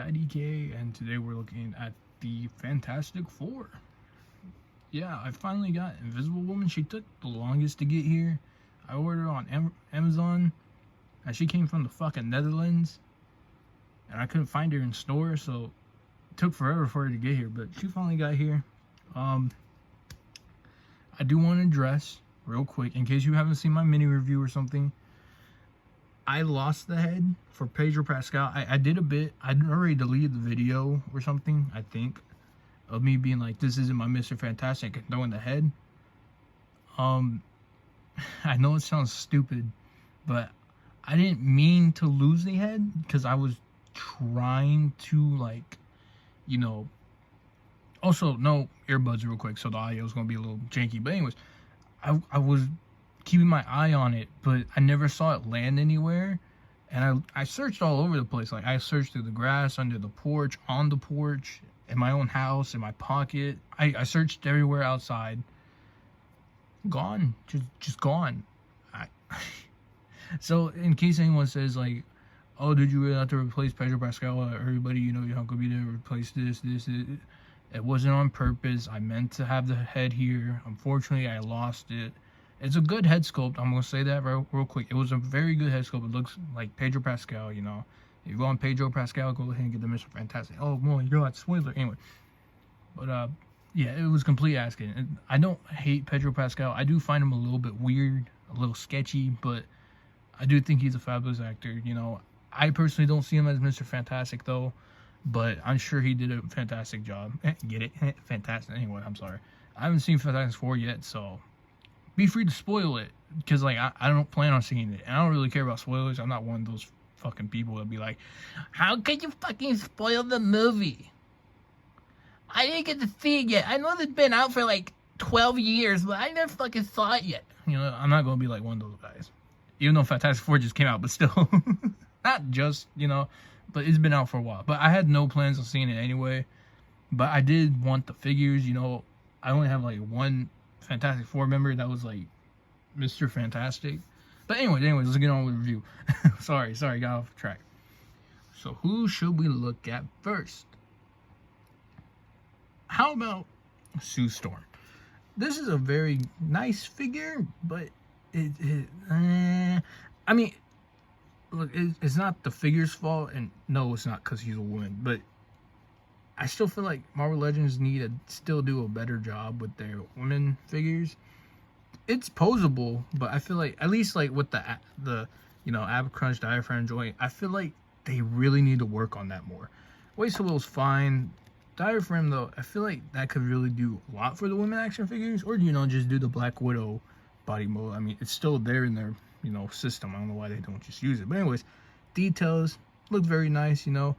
IDK, and today we're looking at the Fantastic Four. Yeah, I finally got Invisible Woman. She took the longest to get here. I ordered on Amazon, and she came from the fucking Netherlands, and I couldn't find her in store, so it took forever for her to get here, but she finally got here. I do want to address real quick, in case you haven't seen my mini review or something, I lost the head for Pedro Pascal. I did a bit. I'd already deleted the video or something, I think, of me being like, this isn't my Mr. Fantastic and throwing the head. I know it sounds stupid, but I didn't mean to lose the head because I was trying to, like, you know, also, no earbuds real quick, so the audio is going to be a little janky. But anyways, I was keeping my eye on it, but I never saw it land anywhere. And I searched all over the place. Like, I searched through the grass, under the porch, on the porch, in my own house, in my pocket. I searched everywhere outside. Gone. Just gone. So, in case anyone says, like, oh, did you really have to replace Pedro Pascal? Everybody, you know, how come you didn't replace this. It wasn't on purpose. I meant to have the head here. Unfortunately, I lost it. It's a good head sculpt. I'm going to say that real quick. It was a very good head sculpt. It looks like Pedro Pascal, you know. If you go on Pedro Pascal, go ahead and get the Mr. Fantastic. Oh, my God, spoiler. Anyway. But, yeah, it was complete asking. I don't hate Pedro Pascal. I do find him a little bit weird, a little sketchy, but I do think he's a fabulous actor, you know. I personally don't see him as Mr. Fantastic, though, but I'm sure he did a fantastic job. Get it? Fantastic. Anyway, I'm sorry. I haven't seen Fantastic Four yet, so be free to spoil it, because, like, I don't plan on seeing it, and I don't really care about spoilers. I'm not one of those fucking people that be like, how could you fucking spoil the movie? I didn't get to see it yet. I know it's been out for, like, 12 years, but I never fucking saw it yet. You know, I'm not going to be like one of those guys. Even though Fantastic Four just came out, but still. Not just, you know, but it's been out for a while. But I had no plans on seeing it anyway. But I did want the figures, you know. I only have, like, one Fantastic Four member that was, like, Mr. Fantastic. But anyways, let's get on with the review. sorry, got off track. So who should we look at first? How about Sue Storm? This is a very nice figure, but I mean, look, it's not the figure's fault, and no, it's not because he's a woman, but I still feel like Marvel Legends need to still do a better job with their women figures. It's posable, but I feel like, at least like with the you know, ab crunch, diaphragm joint, I feel like they really need to work on that more. Waist to wheel's fine. Diaphragm, though, I feel like that could really do a lot for the women action figures, or, you know, just do the Black Widow body mold. I mean, it's still there in their, you know, system. I don't know why they don't just use it. But anyways, details look very nice, you know.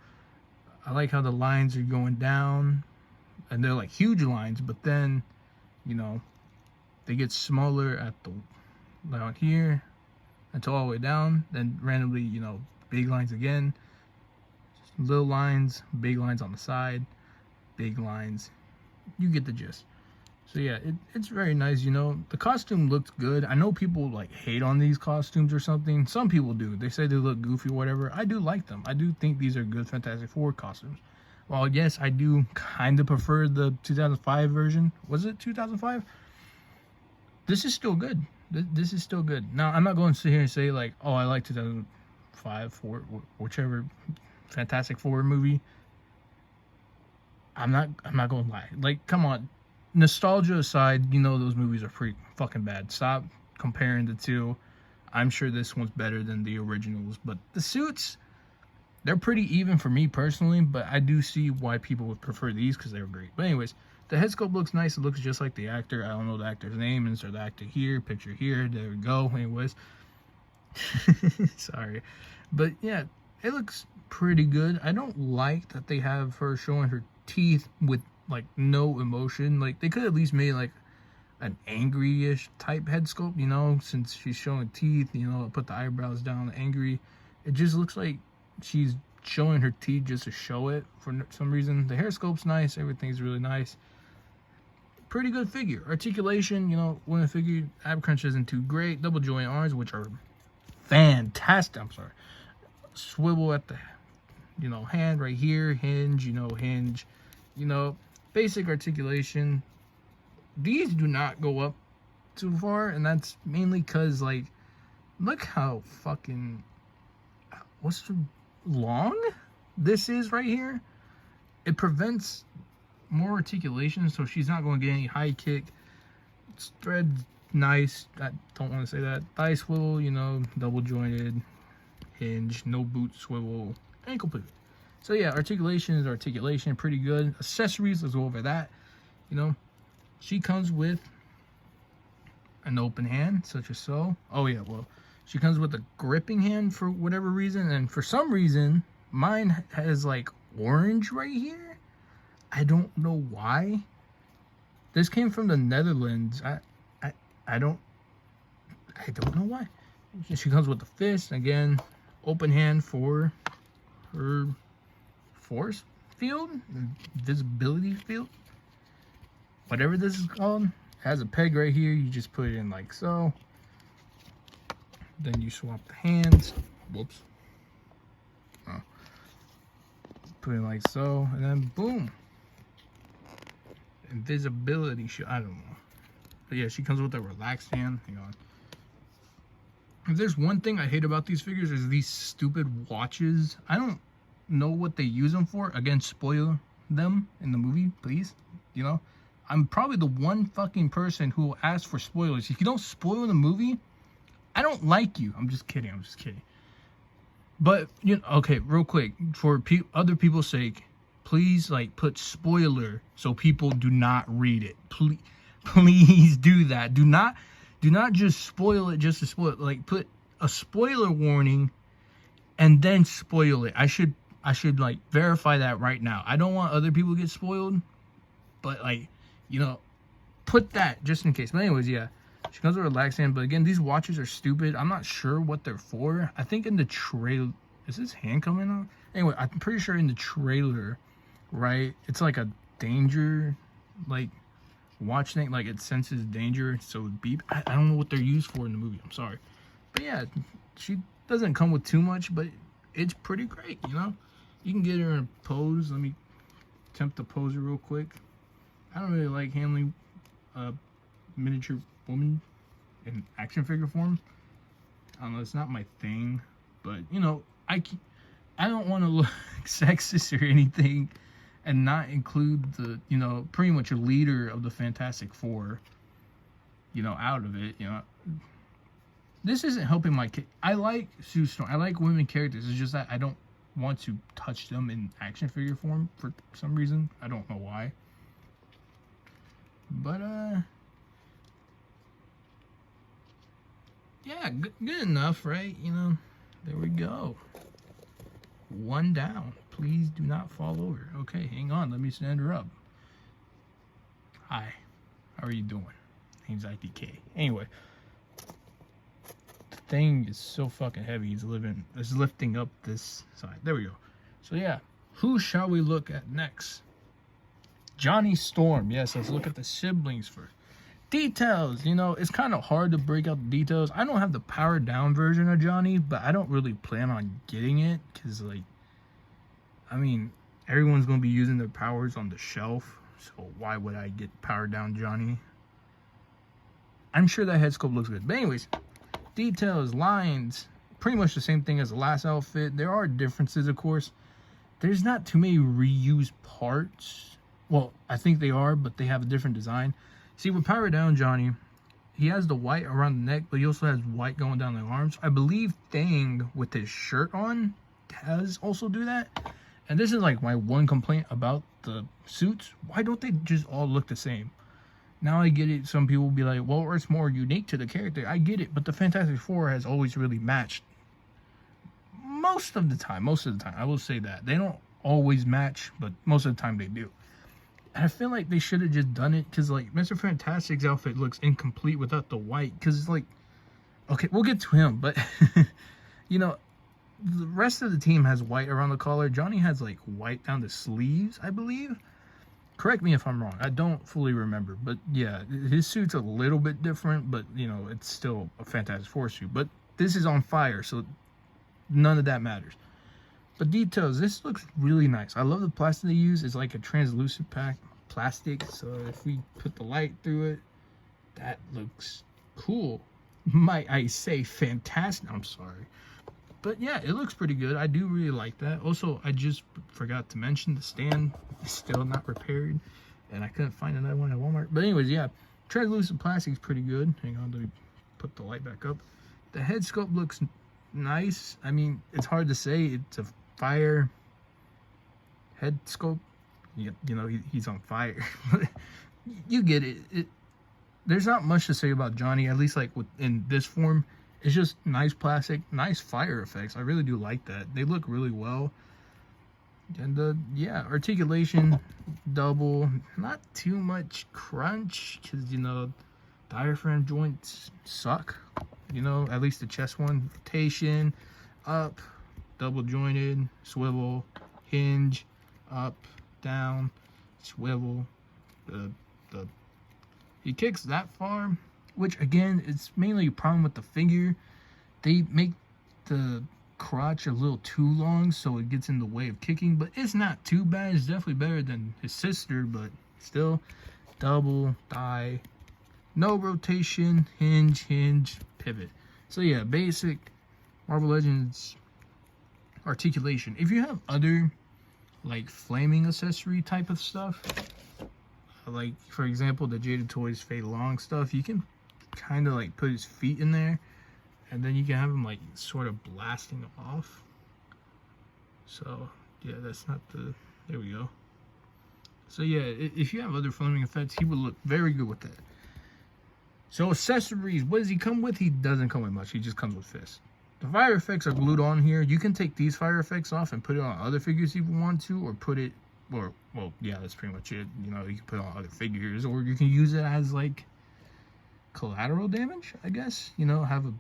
I like how the lines are going down, and they're like huge lines, but then, you know, they get smaller at the down here until all the way down, then randomly, you know, big lines again, little lines, big lines on the side, big lines. You get the gist. So yeah, it's very nice, you know. The costume looks good. I know people like hate on these costumes or something. Some people do. They say they look goofy or whatever. I do like them. I do think these are good Fantastic Four costumes. Well, yes, I do kind of prefer the 2005 version. Was it 2005? This is still good. This is still good. Now, I'm not going to sit here and say like, oh, I like 2005, 4, whichever Fantastic Four movie. I'm not going to lie. Like, come on. Nostalgia aside, you know those movies are pretty fucking bad. Stop comparing the two. I'm sure this one's better than the originals, but the suits, they're pretty even for me personally, but I do see why people would prefer these because they're great. But anyways, the head sculpt looks nice. It looks just like the actor. I don't know the actor's name. Insert the actor here, picture here. There we go. Anyways. Sorry. But yeah, it looks pretty good. I don't like that they have her showing her teeth with like no emotion. Like, they could at least made like an angry-ish type head sculpt, you know, since she's showing teeth, you know, put the eyebrows down, angry. It just looks like she's showing her teeth just to show it for some reason. The hair sculpt's nice. Everything's really nice. Pretty good figure. Articulation, you know, women figure, ab crunch isn't too great. Double joint arms, which are fantastic. I'm sorry. Swivel at the you know, hand right here, hinge, you know, basic articulation. These do not go up too far, and that's mainly because, like, look how fucking, what's the long this is right here. It prevents more articulation, so she's not going to get any high kick. Thread's nice. I don't want to say that. Thigh swivel, you know, double jointed, hinge, no boot swivel, ankle pivot. So yeah, articulation is articulation, pretty good. Accessories, let's go over that. You know, she comes with an open hand, such as so. Oh yeah, well, she comes with a gripping hand for whatever reason, and for some reason, mine has like orange right here. I don't know why. This came from the Netherlands. I don't know why. She comes with the fist again, open hand for her force field, visibility field, whatever this is called. Has a peg right here. You just put it in like so. Then you swap the hands. Whoops. Oh. Put it like so, and then boom. Invisibility. I don't know. But yeah, she comes with a relaxed hand. Hang on. If there's one thing I hate about these figures is these stupid watches. I don't know what they use them for. Again, spoil them in the movie, please. You know, I'm probably the one fucking person who will ask for spoilers. If you don't spoil the movie, I don't like you. I'm just kidding. I'm just kidding. But, you know, okay, real quick, for other people's sake, please, like, put spoiler so people do not read it. Please do that. Do not just spoil it just to spoil it. Like, put a spoiler warning and then spoil it. I should like verify that right now. I don't want other people to get spoiled, but, like, you know, put that just in case. But anyways, yeah, she comes with a relaxed hand. But again, these watches are stupid. I'm not sure what they're for. I think in the trailer, is this hand coming on? Anyway, I'm pretty sure in the trailer, right, it's like a danger, like, watch thing, like it senses danger, so it beep. I don't know what they're used for in the movie. I'm sorry, but yeah, she doesn't come with too much, but it's pretty great. You know, you can get her in a pose. Let me attempt to pose her real quick. I don't really like handling a miniature woman in action figure form. I don't know, it's not my thing, but you know, I don't want to look sexist or anything and not include the, you know, pretty much a leader of the Fantastic Four, you know, out of it. You know, this isn't helping my kid. I like Sue Storm. I like women characters. It's just that I don't want to touch them in action figure form for some reason. I don't know why. But yeah, good enough, right? You know, there we go. One down. Please do not fall over. Okay, hang on. Let me stand her up. Hi. How are you doing? Name's IDK. Anyway, the thing is so fucking heavy. It's lifting up this side. There we go. So yeah, who shall we look at next? Johnny Storm. Yes, let's look at the siblings first. Details. You know, it's kind of hard to break out the details. I don't have the powered down version of Johnny, but I don't really plan on getting it because, like, I mean, everyone's going to be using their powers on the shelf, so why would I get powered down Johnny? I'm sure that head sculpt looks good. But anyways, details, lines, pretty much the same thing as the last outfit. There are differences, of course. There's not too many reused parts. Well, I think they are, but they have a different design. See, with powered down Johnny, he has the white around the neck, but he also has white going down the arms. I believe Thing, with his shirt on, does also do that. And this is like my one complaint about the suits. Why don't they just all look the same? Now I get it. Some people will be like, well, it's more unique to the character. I get it. But the Fantastic Four has always really matched. Most of the time. I will say that. They don't always match, but most of the time they do. And I feel like they should have just done it because, like, Mr. Fantastic's outfit looks incomplete without the white. Because it's like, okay, we'll get to him. But, you know, the rest of the team has white around the collar. Johnny has like white down the sleeves, I believe. Correct me if I'm wrong. I don't fully remember. But yeah, his suit's a little bit different, but you know, it's still a Fantastic Four suit. But this is on fire, so none of that matters. But details, this looks really nice. I love the plastic they use. It's like a translucent plastic. So if we put the light through it, that looks cool. Might I say fantastic? I'm sorry. But yeah, it looks pretty good. I do really like that. Also, I just forgot to mention the stand is still not repaired. And I couldn't find another one at Walmart. But anyways, yeah, translucent plastic is pretty good. Hang on, let me put the light back up. The head sculpt looks nice. I mean, it's hard to say. It's a fire head sculpt. You know, he's on fire. You get it. There's not much to say about Johnny, at least like in this form. It's just nice plastic, nice fire effects. I really do like that. They look really well. And yeah, articulation, double, not too much crunch, because, you know, diaphragm joints suck. You know, at least the chest one. Rotation, up, double jointed, swivel, hinge, up, down, swivel. He kicks that far, which again, it's mainly a problem with the figure. They make the crotch a little too long, so it gets in the way of kicking, but it's not too bad. It's definitely better than his sister, but still, double, thigh, no rotation, hinge, pivot. So yeah, basic Marvel Legends articulation. If you have other like flaming accessory type of stuff, like for example the Jaded Toys Fade Long stuff, you can kind of like put his feet in there, and then you can have him like sort of blasting off. So yeah, that's not the, there we go. So yeah, if you have other flaming effects, he would look very good with that. So accessories, what does he come with? He doesn't come with much. He just comes with fists. The fire effects are glued on here. You can take these fire effects off and put it on other figures if you want to, or put it, or, well, yeah, that's pretty much it. You know, you can put it on other figures, or you can use it as like collateral damage, I guess. You know, have a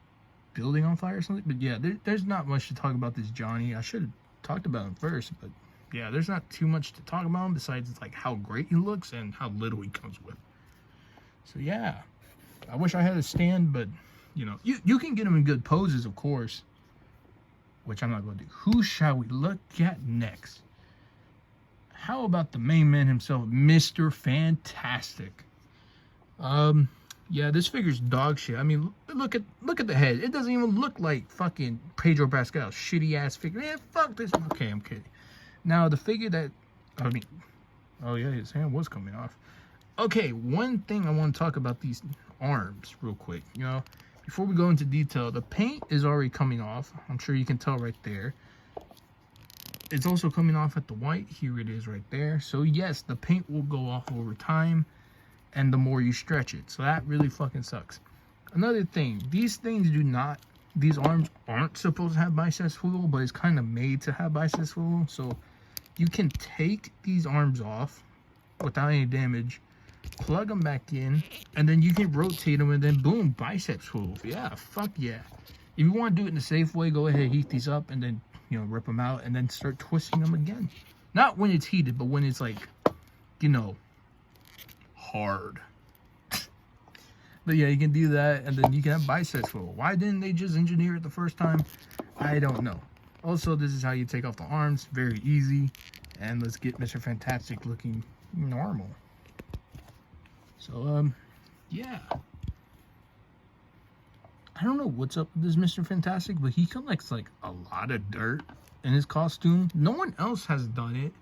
building on fire or something. But yeah, there's not much to talk about this Johnny. I should have talked about him first, but yeah, there's not too much to talk about him besides it's like how great he looks and how little he comes with. So yeah, I wish I had a stand, but you know, you can get him in good poses, of course, which I'm not going to do. Who shall we look at next? How about the main man himself, Mr. Fantastic? Yeah, this figure's dog shit. I mean, look at the head. It doesn't even look like fucking Pedro Pascal's shitty ass figure. Man, fuck this. Okay, I'm kidding. Now the figure that, I mean, oh yeah, his hand was coming off. Okay, one thing I want to talk about these arms real quick. You know, before we go into detail, the paint is already coming off. I'm sure you can tell right there. It's also coming off at the white. Here it is right there. So yes, the paint will go off over time, and the more you stretch it. So that really fucking sucks. Another thing, these things do not, these arms aren't supposed to have bicep swivel, but it's kind of made to have bicep swivel. So you can take these arms off without any damage, plug them back in, and then you can rotate them, and then boom, bicep swivel. Yeah, fuck yeah. If you want to do it in a safe way, go ahead, heat these up, and then, you know, rip them out, and then start twisting them again. Not when it's heated, but when it's like, you know, hard. But yeah, you can do that, and then you can have bicep swivel. Why didn't they just engineer it the first time? I don't know. Also, this is how you take off the arms. Very easy. And let's get Mr. Fantastic looking normal. So, yeah. I don't know what's up with this Mr. Fantastic, but he collects like a lot of dirt in his costume. No one else has done it.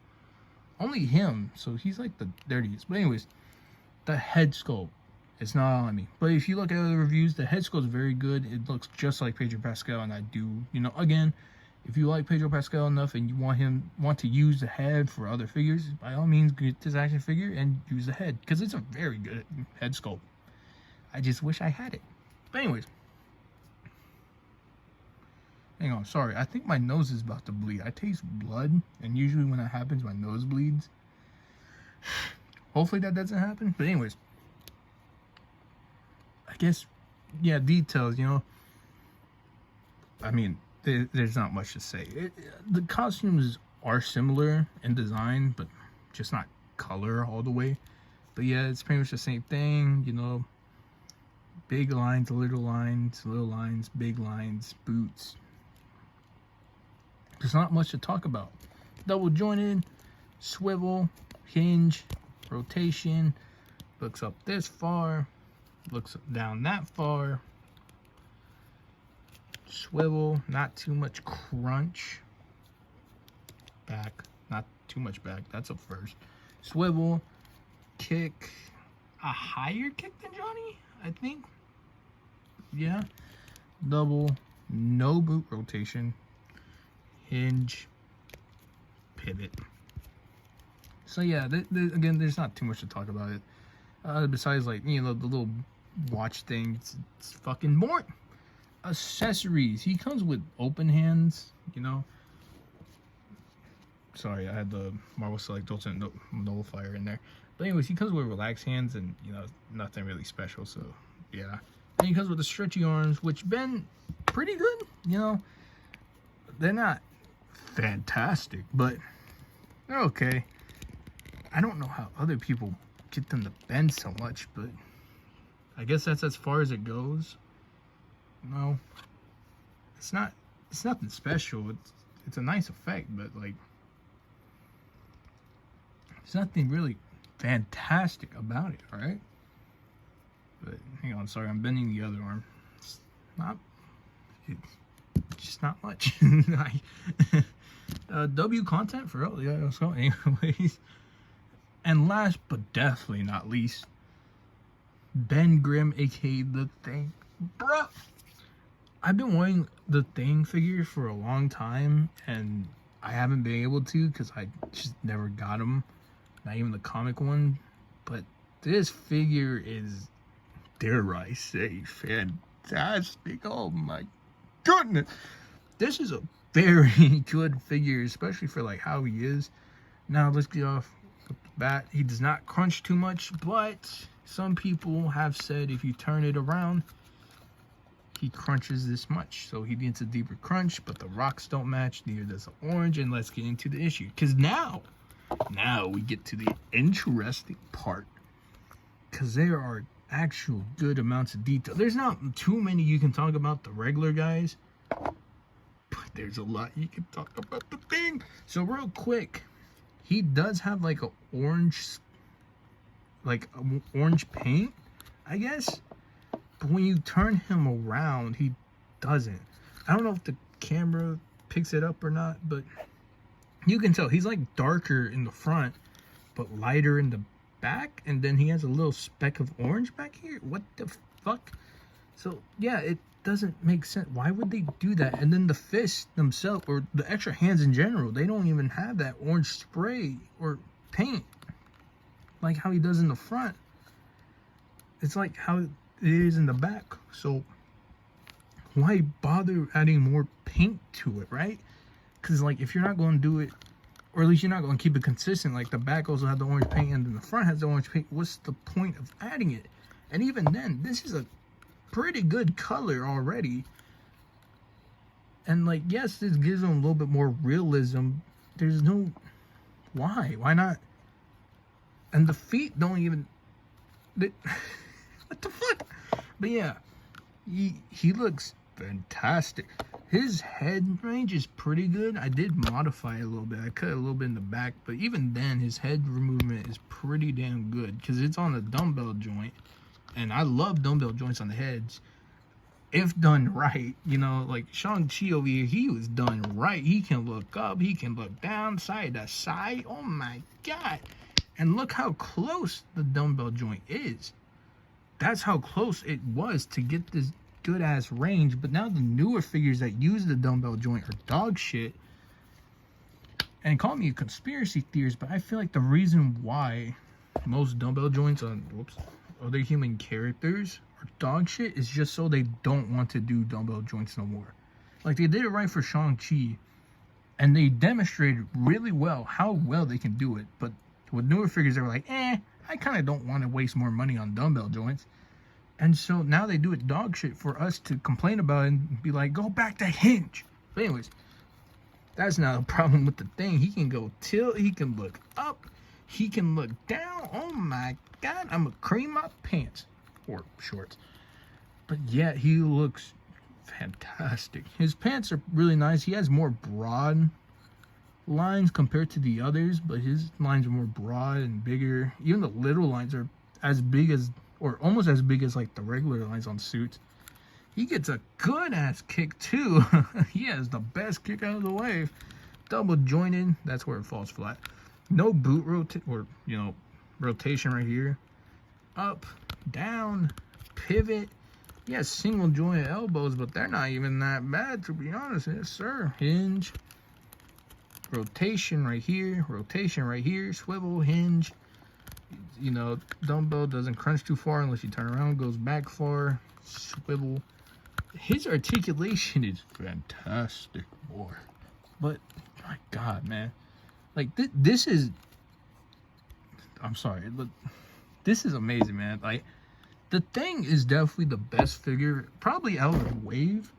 Only him. So he's like the dirtiest. But anyways, the head sculpt, it's not on me. But if you look at other reviews, the head sculpt is very good. It looks just like Pedro Pascal, and I do, you know, again, if you like Pedro Pascal enough and you want to use the head for other figures, by all means get this action figure and use the head, because it's a very good head sculpt. I just wish I had it. But anyways, hang on, sorry, I think my nose is about to bleed. I taste blood, and usually when that happens, my nose bleeds. Hopefully that doesn't happen. But anyways, I guess, yeah, details, you know, I mean, there's not much to say. The costumes are similar in design, but just not color all the way. But yeah, it's pretty much the same thing, you know, big lines, little lines, big lines, boots. There's not much to talk about. Double jointed, swivel, hinge, rotation, looks up this far, looks down that far, swivel, not too much crunch, back, not too much back, that's a first, swivel, kick, a higher kick than Johnny, I think, yeah, double, no boot rotation, hinge, pivot. So yeah, again, there's not too much to talk about it. Besides, like, you know, the little watch thing, it's fucking boring. Accessories, he comes with open hands, you know. Sorry, I had the Marvel Select Ultimate Nullifier in there. But anyways, he comes with relaxed hands and, you know, nothing really special, so yeah. And he comes with the stretchy arms, which been pretty good, you know. They're not fantastic, but they're okay. I don't know how other people get them to bend so much, but I guess that's as far as it goes. No, it's nothing special. It's a nice effect, but like, there's nothing really fantastic about it, all right? But hang on, sorry, I'm bending the other arm. It's just not much. W content for real. Yeah, let's go. Anyways, and last but definitely not least, Ben Grimm, aka The Thing. Bruh, I've been wanting the Thing figure for a long time, and I haven't been able to because I just never got them. Not even the comic one. But this figure is, dare I say, fantastic. Oh my goodness. This is a very good figure, especially for like how he is. Now let's get off the bat. He does not crunch too much, but some people have said if you turn it around, he crunches this much. So he needs a deeper crunch, but the rocks don't match, neither does the orange. And let's get into the issue, because now we get to the interesting part, because there are actual good amounts of detail. There's not too many you can talk about the regular guys, but there's a lot you can talk about the Thing. So real quick, he does have like a orange paint, I guess. But when you turn him around, he doesn't. I don't know if the camera picks it up or not, but you can tell he's like darker in the front, but lighter in the back. And then he has a little speck of orange back here. What the fuck? So yeah, it doesn't make sense. Why would they do that? And then the fists themselves, or the extra hands in general, they don't even have that orange spray or paint like how he does in the front. It's like how it is in the back. So why bother adding more paint to it, right? Because like, if you're not going to do it, or at least you're not going to keep it consistent, like the back also has the orange paint and then the front has the orange paint, what's the point of adding it? And even then, this is a pretty good color already. And like, yes, this gives them a little bit more realism. There's no, why not? And the feet don't even, what the fuck? But yeah, he looks fantastic. His head range is pretty good. I did modify it a little bit. I cut a little bit in the back, but even then, his head movement is pretty damn good because it's on a dumbbell joint. And I love dumbbell joints on the heads if done right. You know, like Shang-Chi over here, he was done right. He can look up, he can look down, side to side. Oh my God. And look how close the dumbbell joint is. That's how close it was to get this good ass range. But now the newer figures that use the dumbbell joint are dog shit. And call me a conspiracy theorist, but I feel like the reason why most dumbbell joints on other human characters are dog shit is just so they don't want to do dumbbell joints no more. Like, they did it right for Shang-Chi, and they demonstrated really well how well they can do it. But with newer figures, they were like, I kind of don't want to waste more money on dumbbell joints. And so now they do it dog shit for us to complain about it and be like, go back to hinge. But anyways, that's not a problem with the Thing. He can go tilt, he can look up, he can look down. Oh my God, I'm gonna cream my pants or shorts. But yeah, he looks fantastic. His pants are really nice. He has more broad lines compared to the others, but his lines are more broad and bigger. Even the little lines are as big as, or almost as big as like the regular lines on suits. He gets a good ass kick too. He has the best kick out of the way. Double jointed, that's where it falls flat. No boot rotation right here. Up, down, pivot. He has single jointed elbows, but they're not even that bad, to be honest. Yes, sir. Hinge. Rotation right here. Rotation right here. Swivel, hinge. You know, dumbbell doesn't crunch too far unless you turn around. Goes back far. Swivel. His articulation is fantastic, boy. But, my God, man. Like, this is... I'm sorry, but this is amazing, man. Like, the thing is definitely the best figure, probably out of the wave.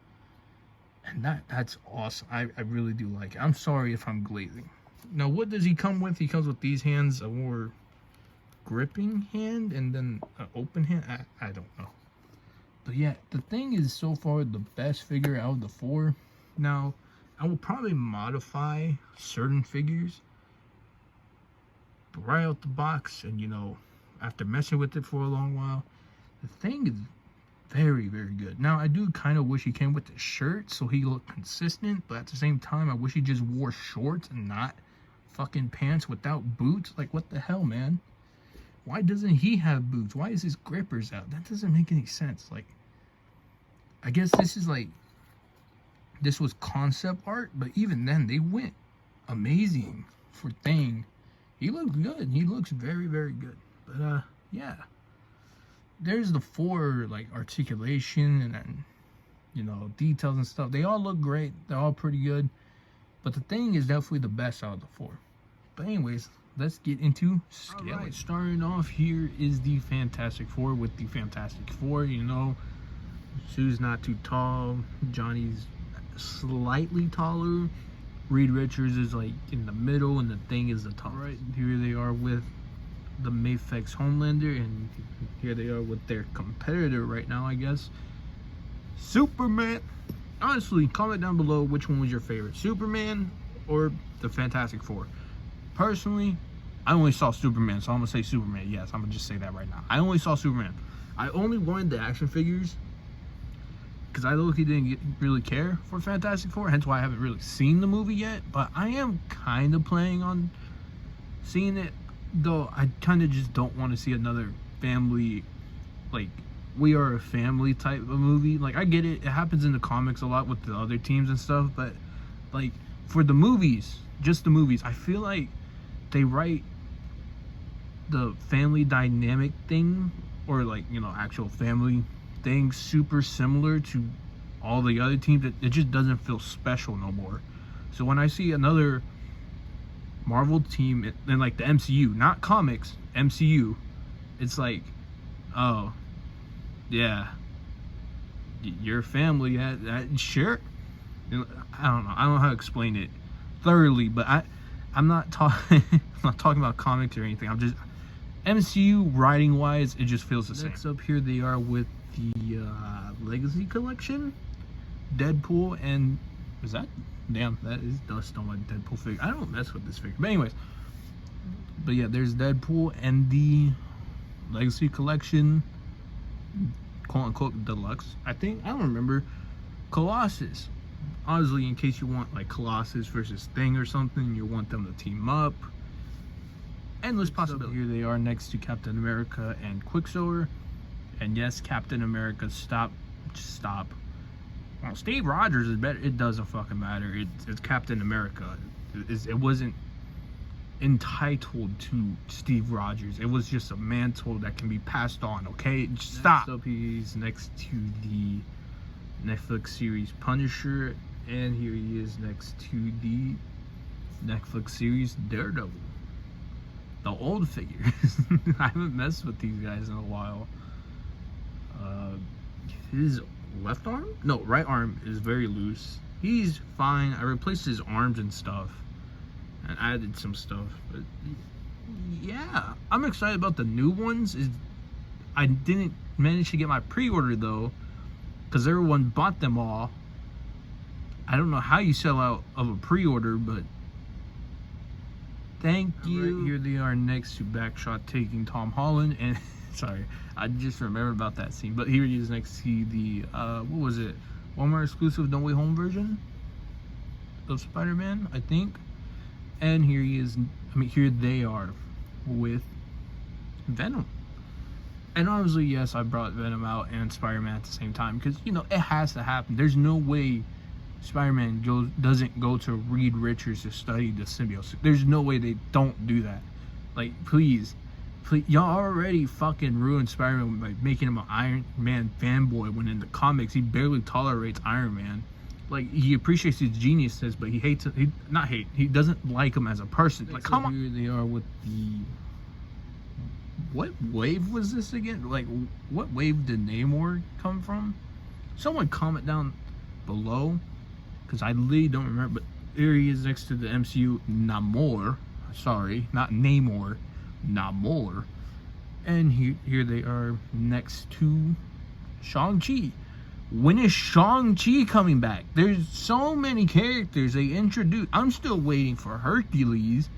And that's awesome. I really do like it. I'm sorry if I'm glazing. Now, what does he come with? He comes with these hands, a more gripping hand, and then an open hand. I don't know. But yeah, the thing is so far the best figure out of the 4. Now, I will probably modify certain figures. But right out the box, and you know, after messing with it for a long while, the thing is very, very good. Now, I do kind of wish he came with the shirt so he looked consistent, but at the same time, I wish he just wore shorts and not fucking pants without boots. Like, what the hell, man? Why doesn't he have boots? Why is his grippers out? That doesn't make any sense. Like, I guess this was concept art, but even then, they went amazing for Thing. He looks good. He looks very, very good. But, yeah. There's the 4, like, articulation and you know, details and stuff. They all look great. They're all pretty good. But the Thing is definitely the best out of the 4. But anyways, let's get into scaling. Alright, starting off here is the Fantastic Four with the Fantastic Four. You know, Sue's not too tall. Johnny's slightly taller. Reed Richards is like in the middle, and the Thing is the top. Right, here they are with the Mafex Homelander, and here they are with their competitor right now, I guess, Superman. Honestly, comment down below which one was your favorite, Superman or the Fantastic Four. Personally, I only saw Superman, so I'm gonna say Superman. Yes, I'm gonna just say that right now. I only saw Superman. I only wanted the action figures because I low-key didn't really care for Fantastic Four, hence why I haven't really seen the movie yet. But I am kind of planning on seeing it, though I kind of just don't want to see another family, like, We Are a Family type of movie. Like, I get it, it happens in the comics a lot with the other teams and stuff, but, like, for the movies, just the movies, I feel like they write the family dynamic thing, or, like, you know, actual family thing super similar to all the other teams. It just doesn't feel special no more. So when I see another Marvel team in like the MCU, not comics, MCU, it's like, oh yeah, your family, sure. I don't know how to explain it thoroughly, but I'm not talking I'm not talking about comics or anything. I'm just MCU writing wise, it just feels the same. Next up here they are with the Legacy Collection, Deadpool, and is that, damn, that is dust on my Deadpool figure. I don't mess with this figure, but anyways, but yeah, there's Deadpool and the Legacy Collection, quote unquote deluxe, I think. I don't remember. Colossus, honestly, in case you want like Colossus versus Thing or something, you want them to team up. Endless possibility. Here they are next to Captain America and Quicksilver. And yes, Captain America, stop. Well, Steve Rogers is better. It doesn't fucking matter. It's Captain America. It wasn't entitled to Steve Rogers. It was just a mantle that can be passed on, okay? Stop. Next up, he's next to the Netflix series Punisher. And here he is next to the Netflix series Daredevil. The old figures. I haven't messed with these guys in a while. His left arm? No, right arm is very loose. He's fine. I replaced his arms and stuff and added some stuff. But yeah, I'm excited about the new ones. I didn't manage to get my pre-order though. because everyone bought them all. I don't know how you sell out of a pre-order, but thank you. Right, here they are next to Backshot taking Tom Holland, and sorry, I just remembered about that scene. But here he is next to the what was it? Walmart exclusive No Way Home version of Spider-Man, I think. And here he is. I mean, here they are with Venom. And honestly, yes, I brought Venom out and Spider-Man at the same time because, you know, it has to happen. There's no way Spider-Man doesn't go to Reed Richards to study the symbiote. There's no way they don't do that. Like, please, y'all already fucking ruined Spider-Man by making him an Iron Man fanboy when in the comics he barely tolerates Iron Man. Like, he appreciates his geniuses, but he hates it. He doesn't like him as a person. Like, come on. Here they are with the... What wave was this again? Like, what wave did Namor come from? Someone comment down below, because I literally don't remember. But here he is next to the MCU Namor. Sorry, not Namor. Namor. And here they are next to Shang-Chi. When is Shang-Chi coming back? There's so many characters they introduced. I'm still waiting for Hercules.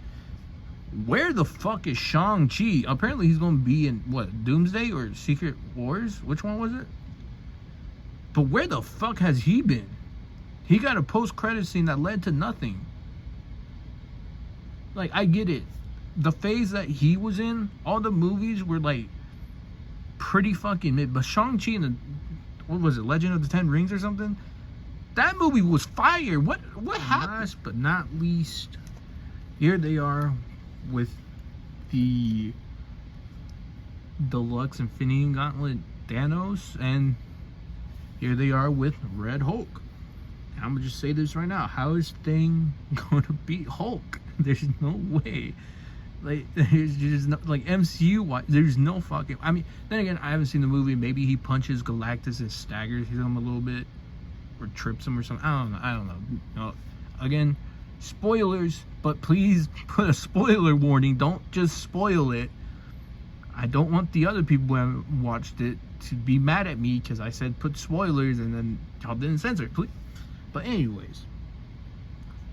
Where the fuck is Shang-Chi? Apparently he's going to be in, what, Doomsday or Secret Wars? Which one was it? But where the fuck has he been? He got a post-credit scene that led to nothing. Like, I get it. The phase that he was in, all the movies were, like, pretty fucking mid. But Shang-Chi and the, what was it, Legend of the Ten Rings or something? That movie was fire. What happened? Last but not least, here they are with the Deluxe Infinity Gauntlet Thanos, and here they are with Red Hulk. And I'm gonna just say this right now: how is Thing gonna beat Hulk? There's no way. Like, there's just no, like, MCU. There's no fucking. I mean, then again, I haven't seen the movie. Maybe he punches Galactus and staggers him a little bit, or trips him or something. I don't know. No, again, spoilers. But please put a spoiler warning. Don't just spoil it. I don't want the other people who haven't watched it to be mad at me because I said put spoilers and then y'all didn't censor it. Please. But anyways,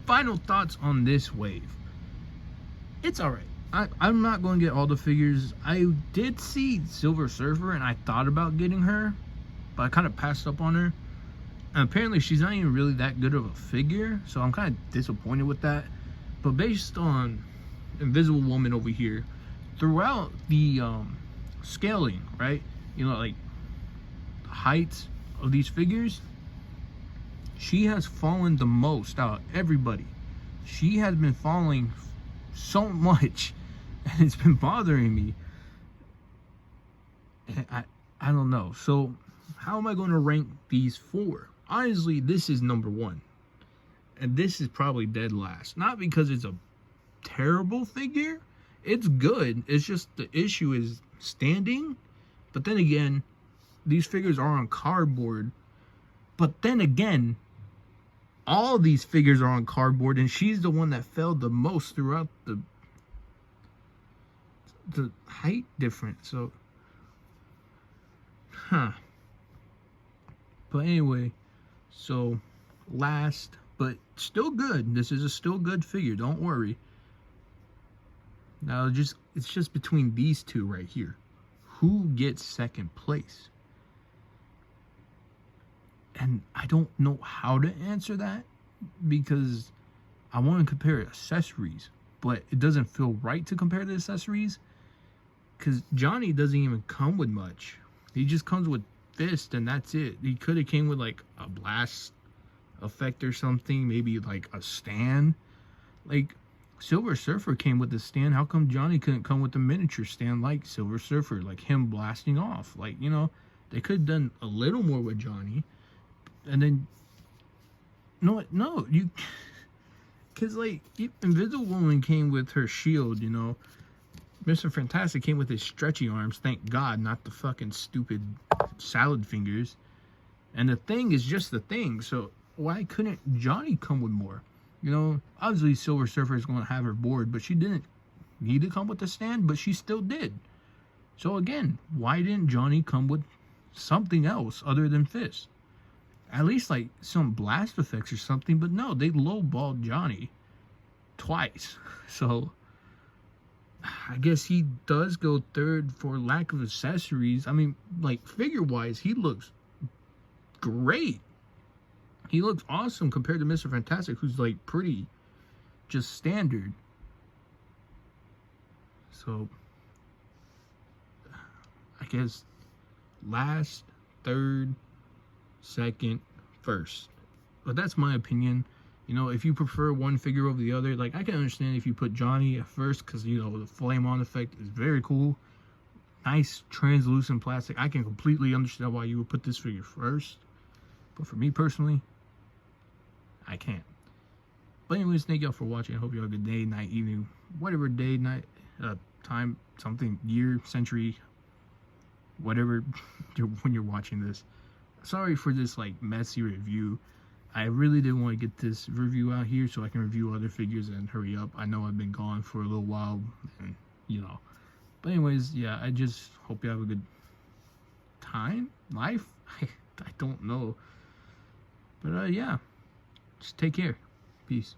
final thoughts on this wave. It's alright. I'm not going to get all the figures. I did see Silver Surfer and I thought about getting her, but I kind of passed up on her. And apparently she's not even really that good of a figure, so I'm kind of disappointed with that. But based on Invisible Woman over here, throughout the scaling, right? You know, like the heights of these figures, she has fallen the most out of everybody. She has been falling so much, and it's been bothering me. And I don't know. So how am I going to rank these four? Honestly, this is number one. And this is probably dead last. Not because it's a terrible figure. It's good. It's just the issue is standing. But then again, these figures are on cardboard. But then again, all these figures are on cardboard. And she's the one that fell the most throughout the height difference. So, But anyway, so last... but still good. This is a still good figure. Don't worry. Now, it's just between these two right here. Who gets second place? And I don't know how to answer that because I want to compare accessories, but it doesn't feel right to compare the accessories because Johnny doesn't even come with much. He just comes with fist and that's it. He could have came with like a blast effect or something, maybe like a stand. Like Silver Surfer came with the stand. How come Johnny couldn't come with the miniature stand like Silver Surfer, like him blasting off? Like, you know, they could have done a little more with Johnny. And then no, you, because like Invisible Woman came with her shield, you know. Mr. Fantastic came with his stretchy arms, thank God, not the fucking stupid salad fingers. And the Thing is just the Thing, so why couldn't Johnny come with more? You know, obviously Silver Surfer is going to have her board, but she didn't need to come with the stand, but she still did. So again, why didn't Johnny come with something else other than fist? at least like some blast effects or something. But no, they lowballed Johnny twice. So I guess he does go third for lack of accessories. I mean, like figure wise, he looks great. He looks awesome compared to Mr. Fantastic, who's like pretty just standard. So I guess last, third, second, first. But that's my opinion. You know, if you prefer one figure over the other, like I can understand if you put Johnny at first, because you know the flame on effect is very cool. Nice translucent plastic. I can completely understand why you would put this figure first. But for me personally, I can't. But anyways, thank y'all for watching. I hope you have a good day, night, evening, whatever day, night, time, something, year, century, whatever when you're watching this. Sorry for this like messy review. I really didn't want to get this review out here so I can review other figures and hurry up. I know I've been gone for a little while, and you know. But anyways, yeah, I just hope you have a good time, life. I don't know. But yeah, just take care. Peace.